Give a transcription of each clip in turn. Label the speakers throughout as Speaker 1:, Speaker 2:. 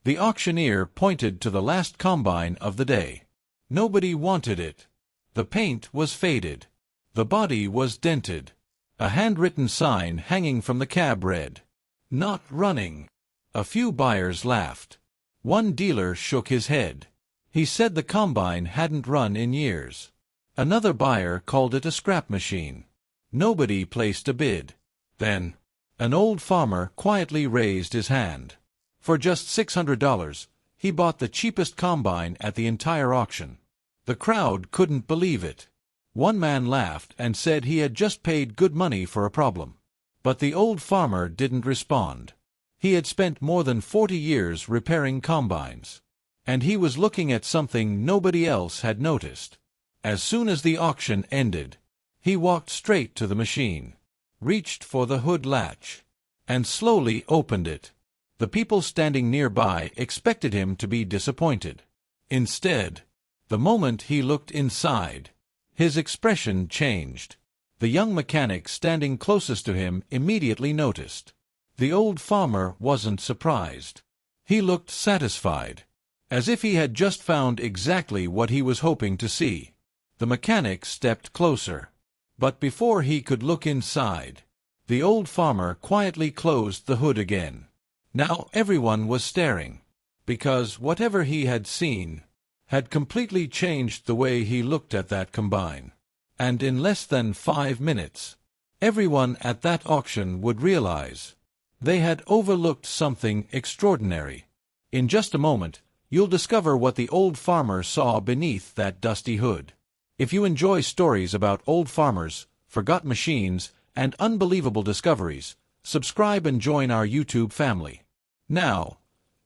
Speaker 1: The auctioneer pointed to the last combine of the day. Nobody wanted it. The paint was faded. The body was dented. A handwritten sign hanging from the cab read, "Not running." A few buyers laughed. One dealer shook his head. He said the combine hadn't run in years. Another buyer called it a scrap machine. Nobody placed a bid. Then, an old farmer quietly raised his hand. For just $600, he bought the cheapest combine at the entire auction. The crowd couldn't believe it. One man laughed and said he had just paid good money for a problem. But the old farmer didn't respond. He had spent more than 40 years repairing combines. And he was looking at something nobody else had noticed. As soon as the auction ended, he walked straight to the machine, reached for the hood latch, and slowly opened it. The people standing nearby expected him to be disappointed. Instead, the moment he looked inside, his expression changed. The young mechanic standing closest to him immediately noticed. The old farmer wasn't surprised. He looked satisfied, as if he had just found exactly what he was hoping to see. The mechanic stepped closer. But before he could look inside, the old farmer quietly closed the hood again. Now everyone was staring, because whatever he had seen had completely changed the way he looked at that combine. And in less than 5 minutes, everyone at that auction would realize they had overlooked something extraordinary. In just a moment, you'll discover what the old farmer saw beneath that dusty hood. If you enjoy stories about old farmers, forgotten machines, and unbelievable discoveries, subscribe and join our YouTube family. Now,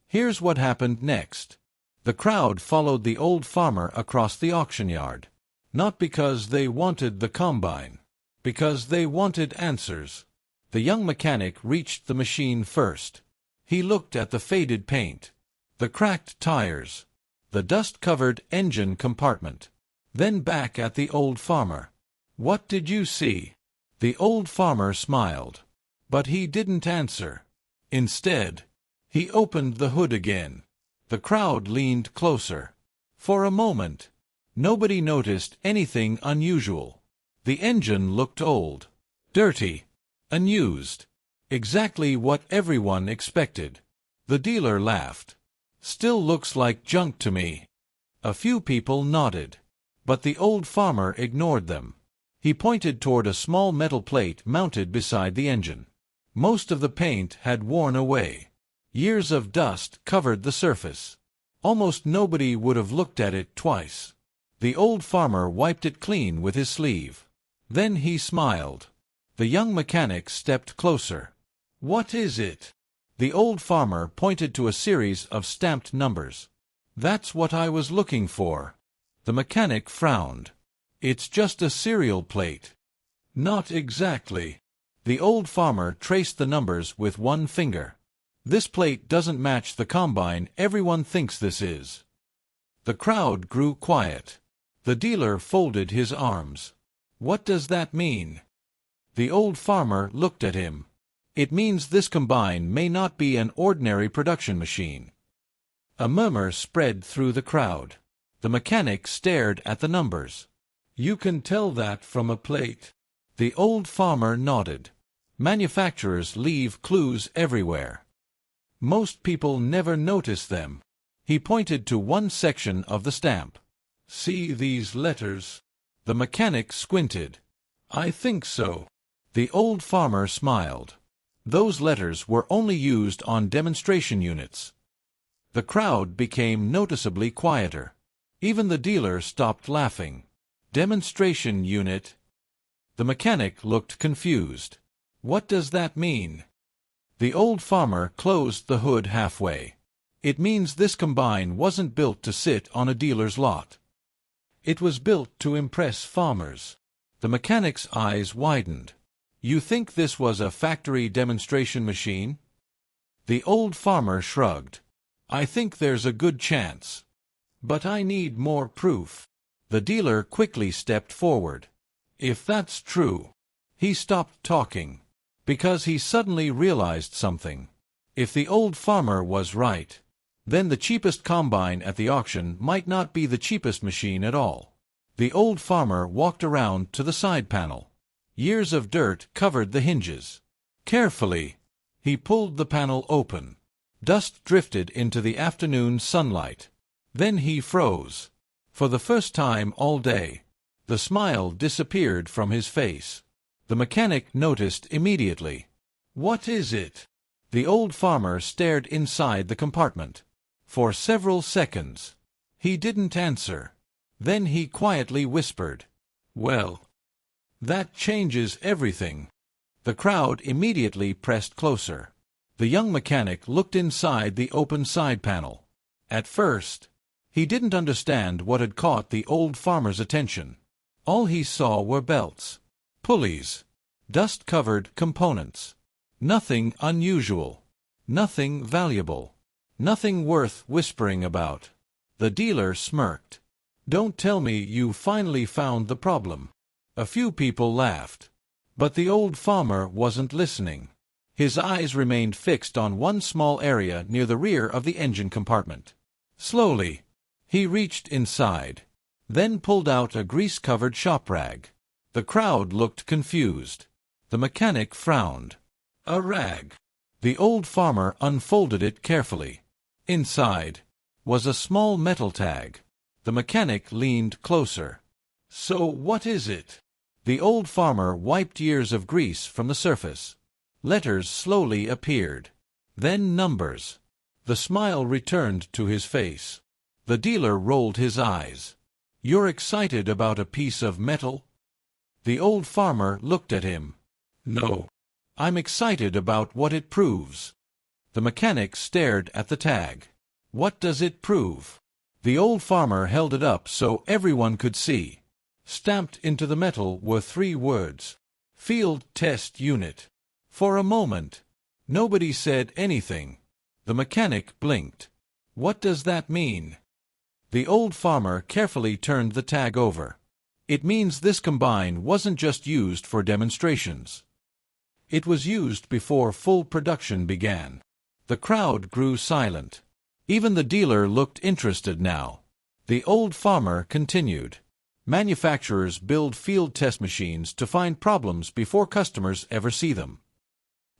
Speaker 1: here's what happened next. The crowd followed the old farmer across the auction yard. Not because they wanted the combine, because they wanted answers. The young mechanic reached the machine first. He looked at the faded paint, the cracked tires, the dust-covered engine compartment. Then back at the old farmer. "What did you see?" The old farmer smiled. But he didn't answer. Instead, he opened the hood again. The crowd leaned closer. For a moment, nobody noticed anything unusual. The engine looked old, dirty, unused. Exactly what everyone expected. The dealer laughed. "Still looks like junk to me." A few people nodded. But the old farmer ignored them. He pointed toward a small metal plate mounted beside the engine. Most of the paint had worn away. Years of dust covered the surface. Almost nobody would have looked at it twice. The old farmer wiped it clean with his sleeve. Then he smiled. The young mechanic stepped closer. "What is it?" The old farmer pointed to a series of stamped numbers. "That's what I was looking for." The mechanic frowned. "It's just a serial plate." "Not exactly." The old farmer traced the numbers with one finger. "This plate doesn't match the combine everyone thinks this is." The crowd grew quiet. The dealer folded his arms. "What does that mean?" The old farmer looked at him. "It means this combine may not be an ordinary production machine." A murmur spread through the crowd. The mechanic stared at the numbers. "You can tell that from a plate." The old farmer nodded. "Manufacturers leave clues everywhere. Most people never notice them." He pointed to one section of the stamp. "See these letters?" The mechanic squinted. "I think so." The old farmer smiled. Those letters were only used on demonstration units. The crowd became noticeably quieter. Even the dealer stopped laughing. "Demonstration unit?" The mechanic looked confused. "What does that mean?" The old farmer closed the hood halfway. "It means this combine wasn't built to sit on a dealer's lot. It was built to impress farmers." The mechanic's eyes widened. "You think this was a factory demonstration machine?" The old farmer shrugged. "I think there's a good chance. But I need more proof." The dealer quickly stepped forward. "If that's true..." He stopped talking, because he suddenly realized something. If the old farmer was right, Then the cheapest combine at the auction might not be the cheapest machine at all. The old farmer walked around to the side panel. Years of dirt covered the hinges. Carefully, he pulled the panel open. Dust drifted into the afternoon sunlight. Then he froze. For the first time all day, the smile disappeared from his face. The mechanic noticed immediately. "What is it?" The old farmer stared inside the compartment. For several seconds, he didn't answer. Then he quietly whispered, "Well, that changes everything." The crowd immediately pressed closer. The young mechanic looked inside the open side panel. At first, he didn't understand what had caught the old farmer's attention. All he saw were belts, pulleys, dust-covered components. Nothing unusual, nothing valuable, nothing worth whispering about. The dealer smirked. "Don't tell me you finally found the problem." A few people laughed. But the old farmer wasn't listening. His eyes remained fixed on one small area near the rear of the engine compartment. Slowly, he reached inside, then pulled out a grease-covered shop rag. The crowd looked confused. The mechanic frowned. A rag. The old farmer unfolded it carefully. Inside was a small metal tag. The mechanic leaned closer. "So what is it?" The old farmer wiped years of grease from the surface. Letters slowly appeared. Then numbers. The smile returned to his face. The dealer rolled his eyes. "You're excited about a piece of metal?" The old farmer looked at him. "No. I'm excited about what it proves." The mechanic stared at the tag. "What does it prove?" The old farmer held it up so everyone could see. Stamped into the metal were 3 words. "Field Test Unit." For a moment, nobody said anything. The mechanic blinked. "What does that mean?" The old farmer carefully turned the tag over. "It means this combine wasn't just used for demonstrations. It was used before full production began." The crowd grew silent. Even the dealer looked interested now. The old farmer continued. "Manufacturers build field test machines to find problems before customers ever see them."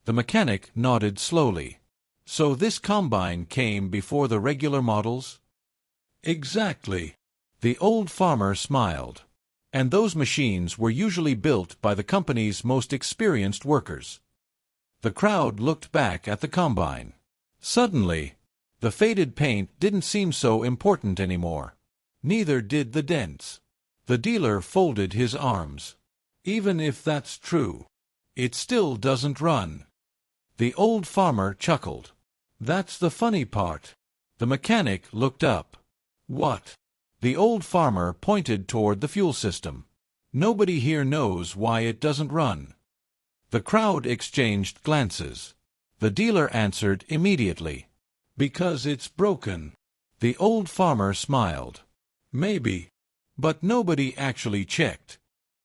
Speaker 1: The mechanic nodded slowly. "So this combine came before the regular models?" "Exactly." The old farmer smiled. "And those machines were usually built by the company's most experienced workers." The crowd looked back at the combine. Suddenly, the faded paint didn't seem so important anymore. Neither did the dents. The dealer folded his arms. "Even if that's true, it still doesn't run." The old farmer chuckled. "That's the funny part." The mechanic looked up. "What?" The old farmer pointed toward the fuel system. "Nobody here knows why it doesn't run." The crowd exchanged glances. The dealer answered immediately. "Because it's broken." The old farmer smiled. "Maybe. But nobody actually checked."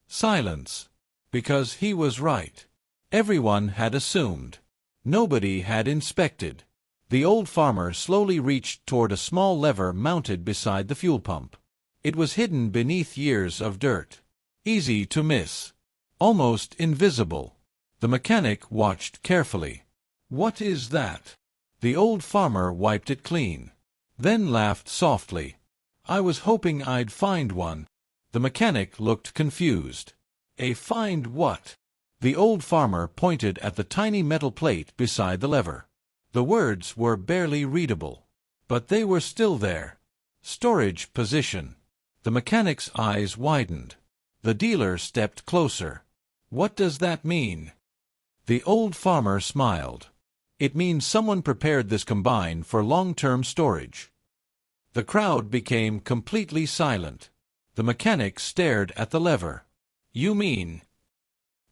Speaker 1: Silence. Because he was right. Everyone had assumed. Nobody had inspected. The old farmer slowly reached toward a small lever mounted beside the fuel pump. It was hidden beneath years of dirt. Easy to miss. Almost invisible. The mechanic watched carefully. "What is that?" The old farmer wiped it clean. Then laughed softly. "I was hoping I'd find one." The mechanic looked confused. "A find what?" The old farmer pointed at the tiny metal plate beside the lever. The words were barely readable. But they were still there. "Storage position." The mechanic's eyes widened. The dealer stepped closer. "What does that mean?" The old farmer smiled. "It means someone prepared this combine for long-term storage." The crowd became completely silent. The mechanic stared at the lever. "You mean?"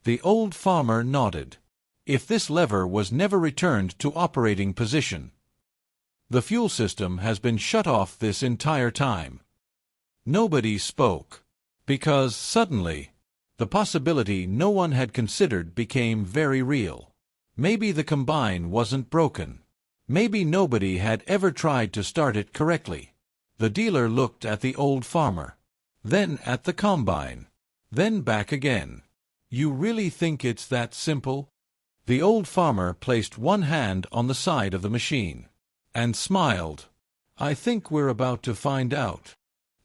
Speaker 1: The old farmer nodded. "If this lever was never returned to operating position, the fuel system has been shut off this entire time." Nobody spoke. Because suddenly, the possibility no one had considered became very real. Maybe the combine wasn't broken. Maybe nobody had ever tried to start it correctly. The dealer looked at the old farmer, then at the combine, then back again. You really think it's that simple? The old farmer placed one hand on the side of the machine and smiled. I think we're about to find out.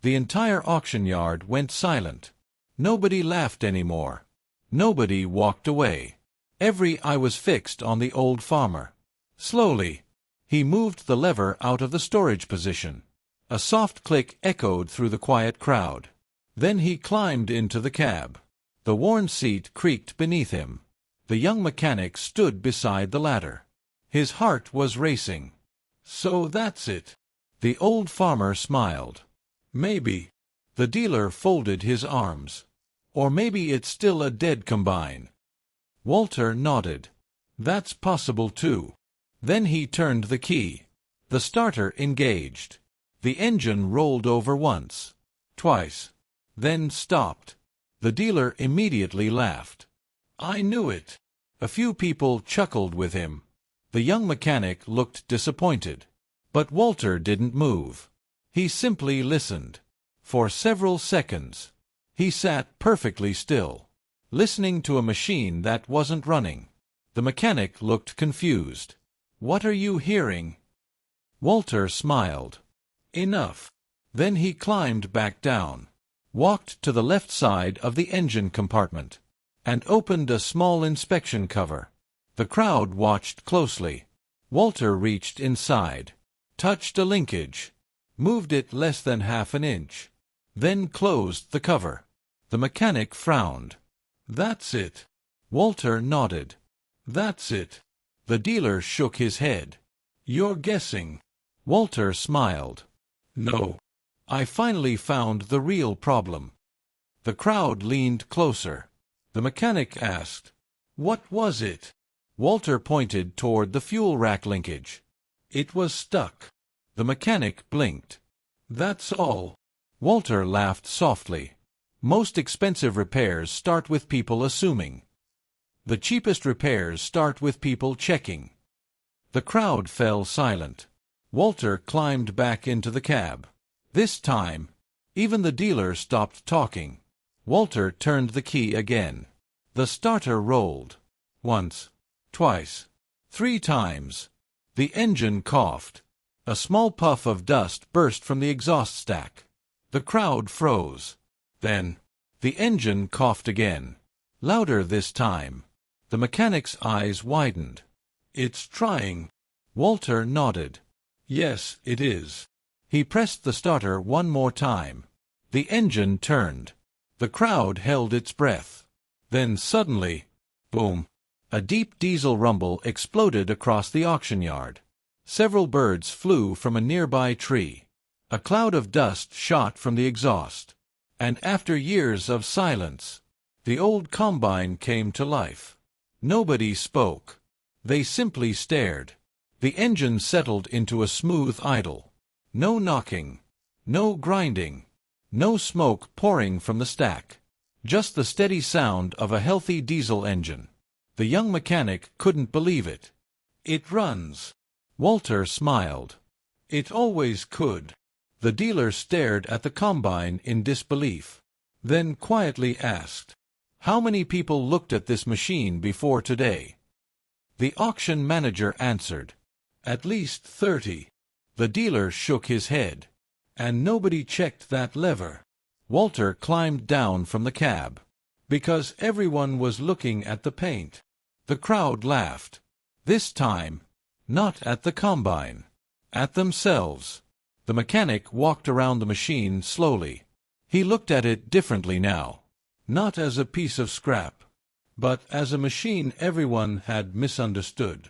Speaker 1: The entire auction yard went silent. Nobody laughed anymore. Nobody walked away. Every eye was fixed on the old farmer. Slowly, he moved the lever out of the storage position. A soft click echoed through the quiet crowd. Then he climbed into the cab. The worn seat creaked beneath him. The young mechanic stood beside the ladder. His heart was racing. So that's it. The old farmer smiled. Maybe. The dealer folded his arms. Or maybe it's still a dead combine. Walter nodded. That's possible too. Then he turned the key. The starter engaged. The engine rolled over once, twice, then stopped. The dealer immediately laughed. I knew it. A few people chuckled with him. The young mechanic looked disappointed. But Walter didn't move. He simply listened. For several seconds, he sat perfectly still, listening to a machine that wasn't running. The mechanic looked confused. What are you hearing? Walter smiled. Enough. Then he climbed back down, walked to the left side of the engine compartment, and opened a small inspection cover. The crowd watched closely. Walter reached inside, touched a linkage, moved it less than half an inch, then closed the cover. The mechanic frowned. That's it. Walter nodded. That's it. The dealer shook his head. You're guessing. Walter smiled. No. I finally found the real problem. The crowd leaned closer. The mechanic asked, What was it? Walter pointed toward the fuel rack linkage. It was stuck. The mechanic blinked. That's all. Walter laughed softly. Most expensive repairs start with people assuming. The cheapest repairs start with people checking. The crowd fell silent. Walter climbed back into the cab. This time, even the dealer stopped talking. Walter turned the key again. The starter rolled. Once, twice, 3 times. The engine coughed. A small puff of dust burst from the exhaust stack. The crowd froze. Then, the engine coughed again. Louder this time. The mechanic's eyes widened. It's trying. Walter nodded. Yes, it is. He pressed the starter one more time. The engine turned. The crowd held its breath. Then suddenly, boom! A deep diesel rumble exploded across the auction yard. Several birds flew from a nearby tree. A cloud of dust shot from the exhaust. And after years of silence, the old combine came to life. Nobody spoke. They simply stared. The engine settled into a smooth idle. No knocking, no grinding, no smoke pouring from the stack. Just the steady sound of a healthy diesel engine. The young mechanic couldn't believe it. It runs. Walter smiled. It always could. The dealer stared at the combine in disbelief, then quietly asked, How many people looked at this machine before today? The auction manager answered, At least 30. The dealer shook his head. And nobody checked that lever. Walter climbed down from the cab. Because everyone was looking at the paint. The crowd laughed. This time, not at the combine. At themselves. The mechanic walked around the machine slowly. He looked at it differently now. Not as a piece of scrap, but as a machine everyone had misunderstood.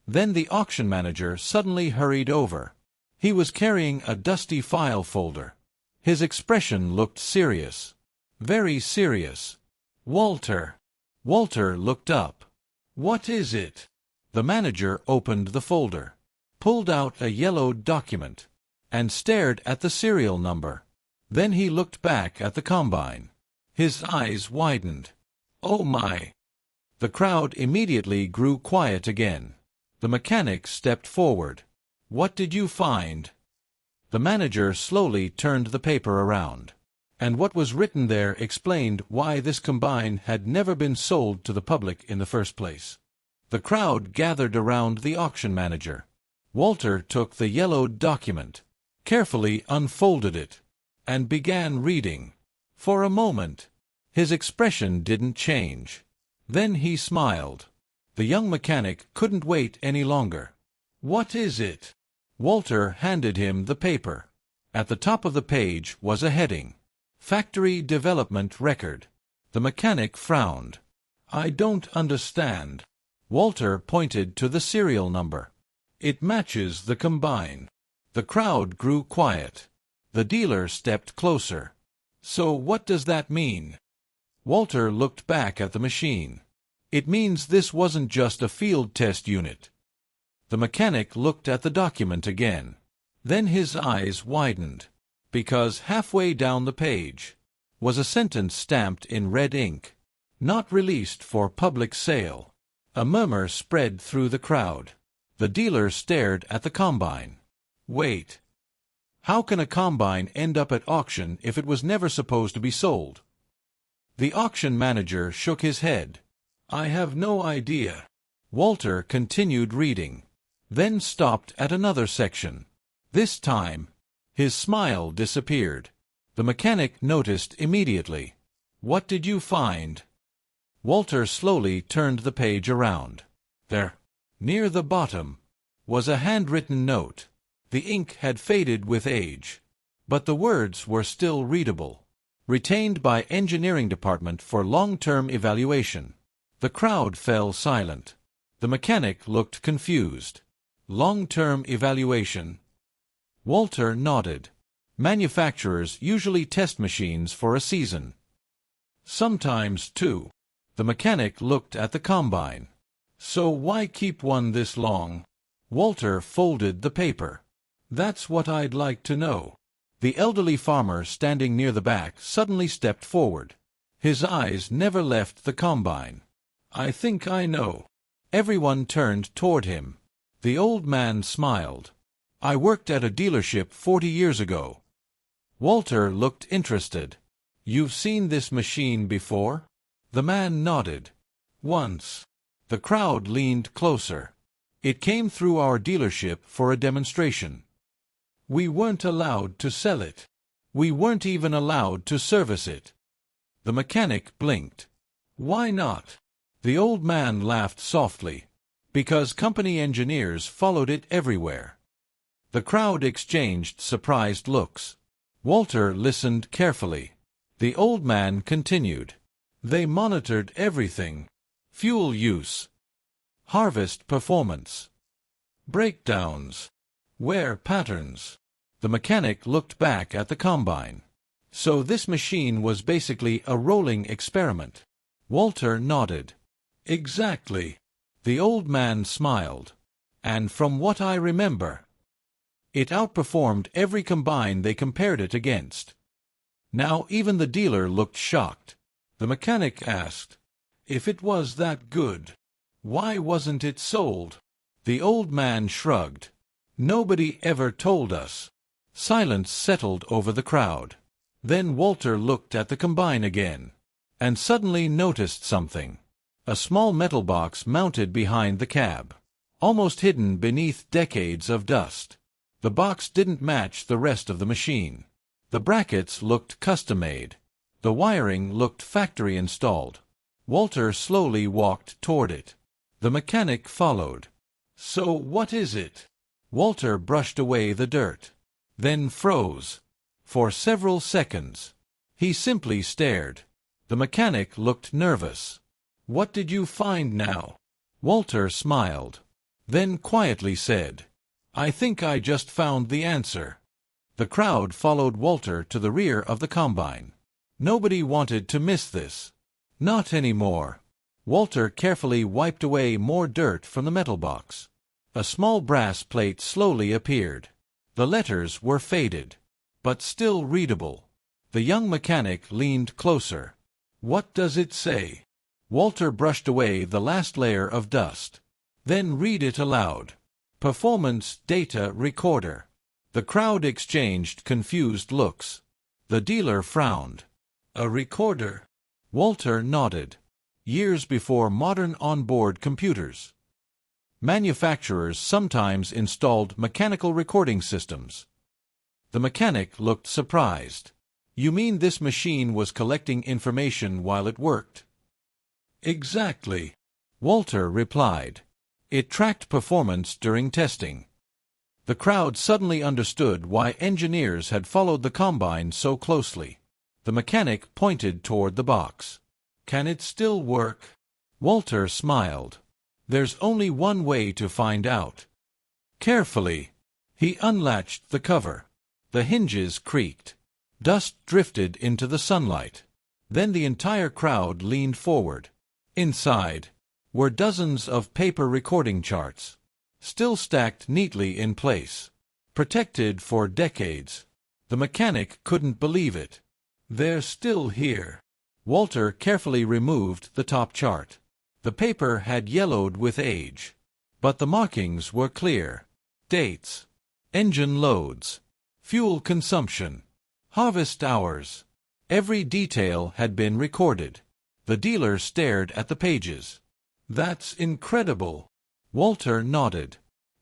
Speaker 1: Then the auction manager suddenly hurried over. He was carrying a dusty file folder. His expression looked serious. Very serious. Walter. Walter looked up. What is it? The manager opened the folder, pulled out a yellowed document, and stared at the serial number. Then he looked back at the combine. His eyes widened. Oh my! The crowd immediately grew quiet again. The mechanic stepped forward. "What did you find?" The manager slowly turned the paper around. And what was written there explained why this combine had never been sold to the public in the first place. The crowd gathered around the auction manager. Walter took the yellowed document, carefully unfolded it, and began reading. For a moment, his expression didn't change. Then he smiled. The young mechanic couldn't wait any longer. "What is it?" Walter handed him the paper. At the top of the page was a heading: Factory Development Record. The mechanic frowned. "I don't understand." Walter pointed to the serial number. "It matches the combine." The crowd grew quiet. The dealer stepped closer. "So what does that mean?" Walter looked back at the machine. "It means this wasn't just a field test unit." The mechanic looked at the document again. Then his eyes widened, because halfway down the page was a sentence stamped in red ink: "Not released for public sale." A murmur spread through the crowd. The dealer stared at the combine. "Wait. How can a combine end up at auction if it was never supposed to be sold?" The auction manager shook his head. "I have no idea." Walter continued reading, then stopped at another section. This time, his smile disappeared. The mechanic noticed immediately. "What did you find?" Walter slowly turned the page around. There, near the bottom, was a handwritten note. The ink had faded with age, but the words were still readable. "Retained by Engineering Department for long-term evaluation." The crowd fell silent. The mechanic looked confused. "Long-term evaluation?" Walter nodded. "Manufacturers usually test machines for a season. Sometimes two." The mechanic looked at the combine. "So why keep one this long?" Walter folded the paper. "That's what I'd like to know." The elderly farmer standing near the back suddenly stepped forward. His eyes never left the combine. "I think I know." Everyone turned toward him. The old man smiled. "I worked at a dealership 40 years ago." Walter looked interested. "You've seen this machine before?" The man nodded. "Once." The crowd leaned closer. "It came through our dealership for a demonstration. We weren't allowed to sell it. We weren't even allowed to service it." The mechanic blinked. "Why not?" The old man laughed softly. "Because company engineers followed it everywhere." The crowd exchanged surprised looks. Walter listened carefully. The old man continued. "They monitored everything: fuel use, harvest performance, breakdowns, wear patterns." The mechanic looked back at the combine. "So this machine was basically a rolling experiment." Walter nodded. "Exactly." The old man smiled. "And from what I remember, it outperformed every combine they compared it against." Now even the dealer looked shocked. The mechanic asked, "If it was that good, why wasn't it sold?" The old man shrugged. "Nobody ever told us." Silence settled over the crowd. Then Walter looked at the combine again, and suddenly noticed something. A small metal box mounted behind the cab, almost hidden beneath decades of dust. The box didn't match the rest of the machine. The brackets looked custom-made. The wiring looked factory-installed. Walter slowly walked toward it. The mechanic followed. "So what is it?" Walter brushed away the dirt, then froze. For several seconds, he simply stared. The mechanic looked nervous. "What did you find now?" Walter smiled, then quietly said, "I think I just found the answer." The crowd followed Walter to the rear of the combine. Nobody wanted to miss this. Not anymore. Walter carefully wiped away more dirt from the metal box. A small brass plate slowly appeared. The letters were faded, but still readable. The young mechanic leaned closer. "What does it say?" Walter brushed away the last layer of dust. Then read it aloud. Performance Data Recorder. The crowd exchanged confused looks. The dealer frowned. A recorder? Walter nodded. Years before modern onboard computers. Manufacturers sometimes installed mechanical recording systems. The mechanic looked surprised. You mean this machine was collecting information while it worked? Exactly, Walter replied. It tracked performance during testing. The crowd suddenly understood why engineers had followed the combine so closely. The mechanic pointed toward the box. Can it still work? Walter smiled. There's only one way to find out. Carefully, he unlatched the cover. The hinges creaked. Dust drifted into the sunlight. Then the entire crowd leaned forward. Inside were dozens of paper recording charts, still stacked neatly in place, protected for decades. The mechanic couldn't believe it. They're still here. Walter carefully removed the top chart. The paper had yellowed with age, but the markings were clear. Dates, engine loads, fuel consumption, harvest hours. Every detail had been recorded. The dealer stared at the pages. That's incredible. Walter nodded.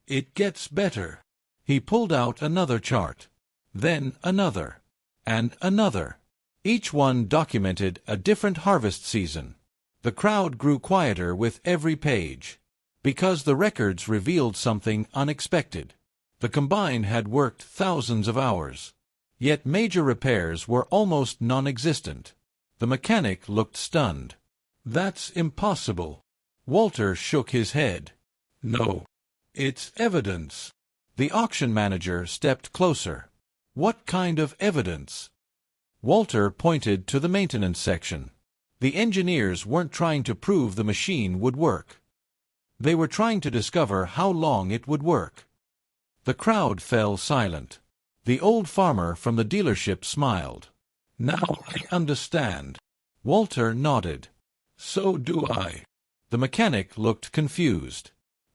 Speaker 1: It gets better. He pulled out another chart, then another, and another. Each one documented a different harvest season. The crowd grew quieter with every page, because the records revealed something unexpected. The combine had worked thousands of hours, yet major repairs were almost non-existent. The mechanic looked stunned. That's impossible. Walter shook his head. No, it's evidence. The auction manager stepped closer. What kind of evidence? Walter pointed to the maintenance section. The engineers weren't trying to prove the machine would work. They were trying to discover how long it would work. The crowd fell silent. The old farmer from the dealership smiled. Now I understand. Walter nodded. So do I. The mechanic looked confused.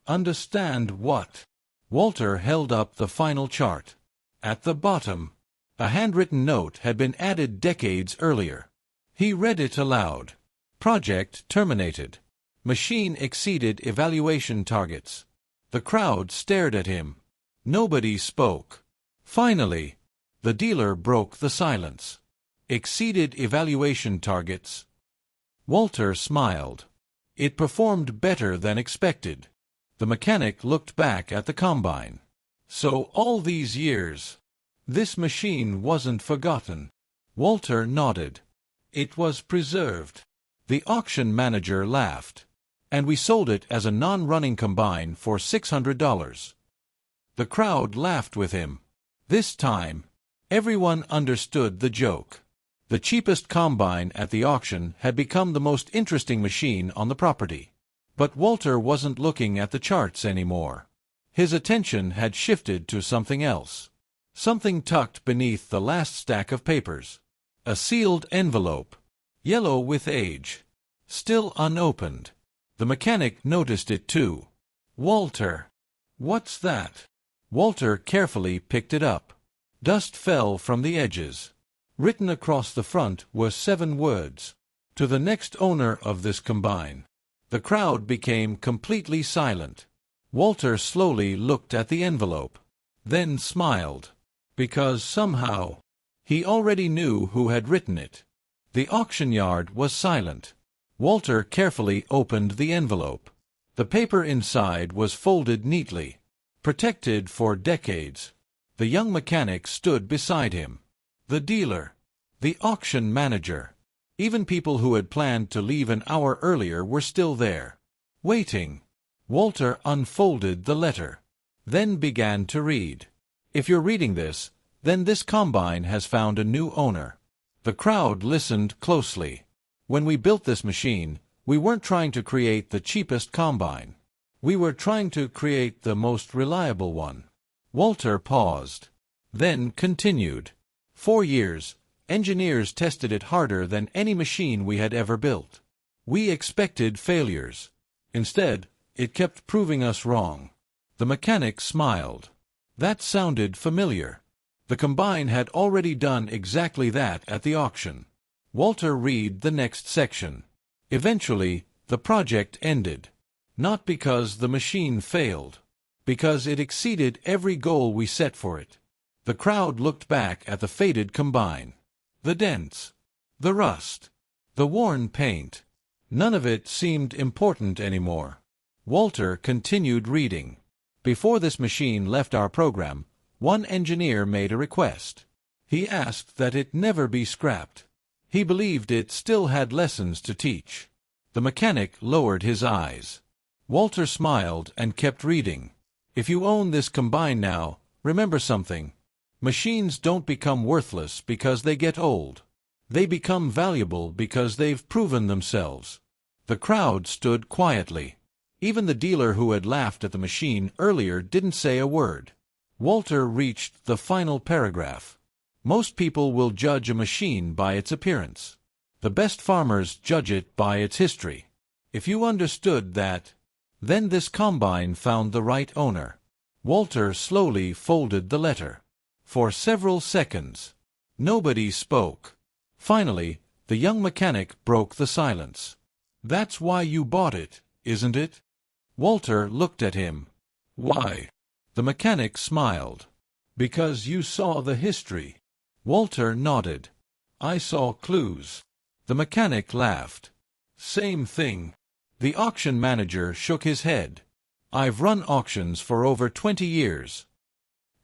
Speaker 1: Understand what? Walter held up the final chart. At the bottom, a handwritten note had been added decades earlier. He read it aloud. Project terminated. Machine exceeded evaluation targets. The crowd stared at him. Nobody spoke. Finally, the dealer broke the silence. Exceeded evaluation targets. Walter smiled. It performed better than expected. The mechanic looked back at the combine. So all these years, this machine wasn't forgotten. Walter nodded. It was preserved. The auction manager laughed. And we sold it as a non-running combine for $600. The crowd laughed with him. This time, everyone understood the joke. The cheapest combine at the auction had become the most interesting machine on the property. But Walter wasn't looking at the charts anymore. His attention had shifted to something else. Something tucked beneath the last stack of papers. A sealed envelope, yellow with age, still unopened. The mechanic noticed it too. Walter, what's that? Walter carefully picked it up. Dust fell from the edges. Written across the front were 7 words. To the next owner of this combine. The crowd became completely silent. Walter slowly looked at the envelope, then smiled, because somehow he already knew who had written it. The auction yard was silent. Walter carefully opened the envelope. The paper inside was folded neatly, protected for decades. The young mechanic stood beside him. The dealer, the auction manager, even people who had planned to leave an hour earlier were still there, waiting. Walter unfolded the letter, then began to read. If you're reading this, then this combine has found a new owner. The crowd listened closely. When we built this machine, we weren't trying to create the cheapest combine. We were trying to create the most reliable one. Walter paused, then continued. 4 years, engineers tested it harder than any machine we had ever built. We expected failures. Instead, it kept proving us wrong. The mechanic smiled. That sounded familiar. The combine had already done exactly that at the auction. Walter read the next section. Eventually, the project ended. Not because the machine failed. Because it exceeded every goal we set for it. The crowd looked back at the faded combine. The dents. The rust. The worn paint. None of it seemed important anymore. Walter continued reading. Before this machine left our program, one engineer made a request. He asked that it never be scrapped. He believed it still had lessons to teach. The mechanic lowered his eyes. Walter smiled and kept reading. If you own this combine now, remember something. Machines don't become worthless because they get old. They become valuable because they've proven themselves. The crowd stood quietly. Even the dealer who had laughed at the machine earlier didn't say a word. Walter reached the final paragraph. Most people will judge a machine by its appearance. The best farmers judge it by its history. If you understood that, then this combine found the right owner. Walter slowly folded the letter. For several seconds, nobody spoke. Finally, the young mechanic broke the silence. That's why you bought it, isn't it? Walter looked at him. Why? The mechanic smiled. Because you saw the history. Walter nodded. I saw clues. The mechanic laughed. Same thing. The auction manager shook his head. I've run auctions for over 20 years.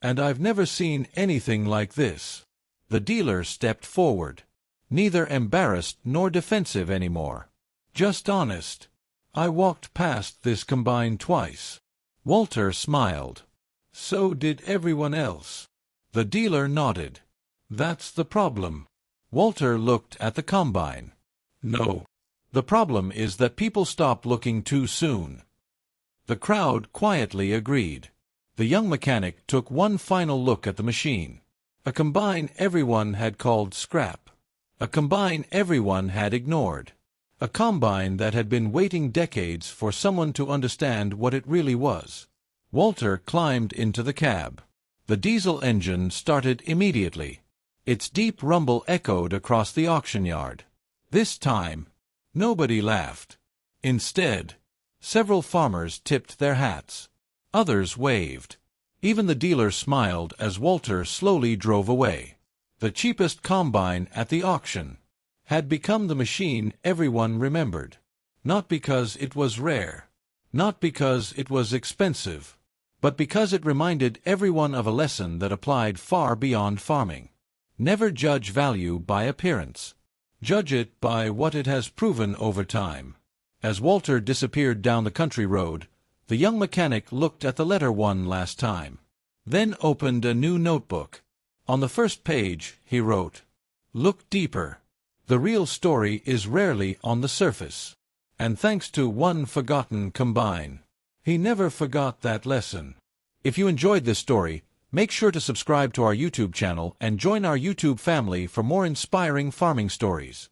Speaker 1: And I've never seen anything like this. The dealer stepped forward. Neither embarrassed nor defensive anymore. Just honest. I walked past this combine twice. Walter smiled. So did everyone else. The dealer nodded. That's the problem. Walter looked at the combine. No. The problem is that people stop looking too soon. The crowd quietly agreed. The young mechanic took one final look at the machine. A combine everyone had called scrap. A combine everyone had ignored. A combine that had been waiting decades for someone to understand what it really was. Walter climbed into the cab. The diesel engine started immediately. Its deep rumble echoed across the auction yard. This time, nobody laughed. Instead, several farmers tipped their hats. Others waved. Even the dealer smiled as Walter slowly drove away. The cheapest combine at the auction had become the machine everyone remembered. Not because it was rare. Not because it was expensive. But because it reminded everyone of a lesson that applied far beyond farming. Never judge value by appearance. Judge it by what it has proven over time. As Walter disappeared down the country road, the young mechanic looked at the letter one last time. Then opened a new notebook. On the first page, he wrote, "Look deeper. The real story is rarely on the surface." And thanks to one forgotten combine, he never forgot that lesson. If you enjoyed this story, make sure to subscribe to our YouTube channel and join our YouTube family for more inspiring farming stories.